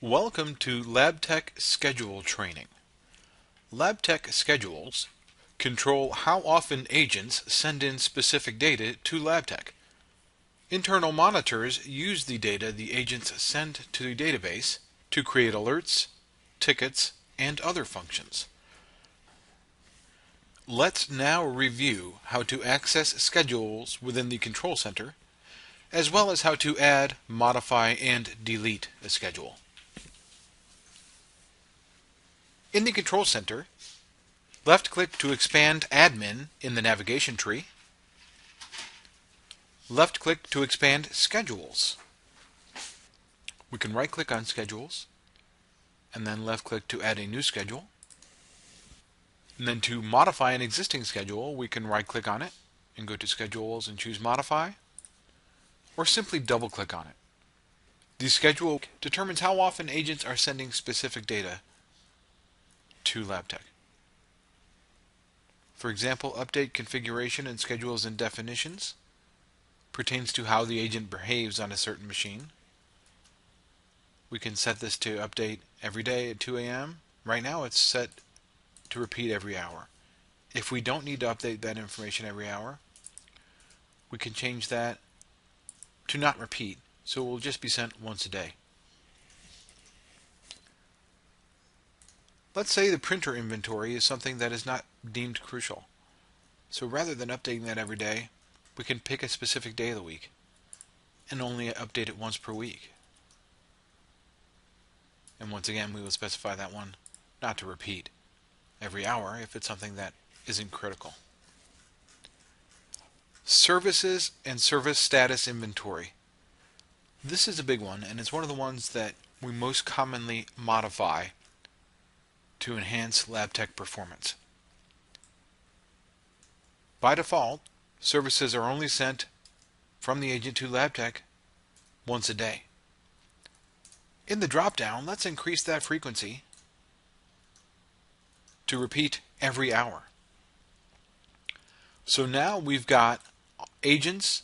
Welcome to LabTech Schedule Training. LabTech schedules control how often agents send in specific data to LabTech. Internal monitors use the data the agents send to the database to create alerts, tickets, and other functions. Let's now review how to access schedules within the Control Center, as well as how to add, modify, and delete a schedule. In the Control Center, left-click to expand Admin in the navigation tree. Left-click to expand Schedules. We can right-click on Schedules, and then left-click to add a new schedule. And then to modify an existing schedule, we can right-click on it and go to Schedules and choose Modify, or simply double-click on it. The schedule determines how often agents are sending specific data to LabTech. For example, update configuration and schedules and definitions pertains to how the agent behaves on a certain machine. We can set this to update every day at 2 a.m. Right now it's set to repeat every hour. If we don't need to update that information every hour, we can change that to not repeat, so it will just be sent once a day. Let's say the printer inventory is something that is not deemed crucial. So rather than updating that every day, we can pick a specific day of the week and only update it once per week. And once again, we will specify that one not to repeat every hour if it's something that isn't critical. Services and service status inventory. This is a big one, and it's one of the ones that we most commonly modify to enhance LabTech performance. By default, services are only sent from the agent to LabTech once a day. In the drop-down, let's increase that frequency to repeat every hour. So now we've got agents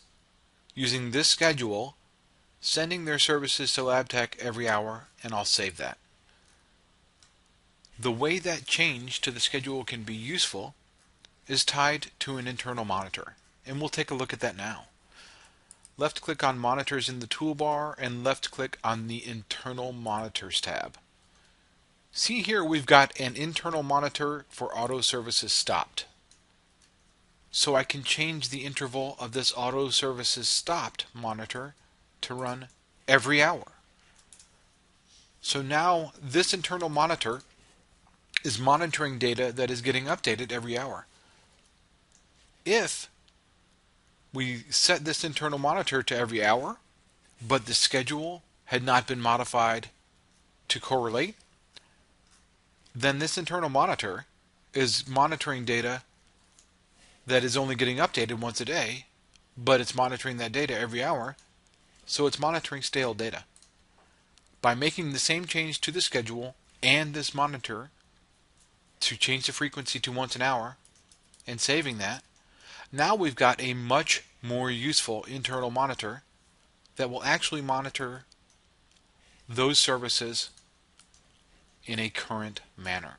using this schedule sending their services to LabTech every hour, and I'll save that. The way that change to the schedule can be useful is tied to an internal monitor, and we'll take a look at that now. Left-click on Monitors in the toolbar and left-click on the Internal Monitors tab. See here we've got an internal monitor for auto services stopped. So I can change the interval of this auto services stopped monitor to run every hour. So now this internal monitor is monitoring data that is getting updated every hour. If we set this internal monitor to every hour, but the schedule had not been modified to correlate, then this internal monitor is monitoring data that is only getting updated once a day, but it's monitoring that data every hour, so it's monitoring stale data. By making the same change to the schedule and this monitor to change the frequency to once an hour and saving that, now we've got a much more useful internal monitor that will actually monitor those services in a current manner.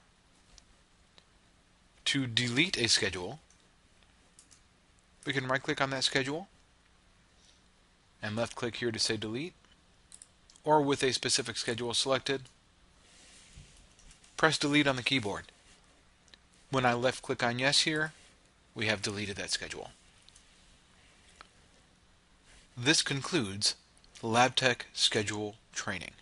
To delete a schedule, we can right-click on that schedule and left-click here to say delete, or with a specific schedule selected, press delete on the keyboard. When I left-click on yes here, we have deleted that schedule. This concludes LabTech Schedule Training.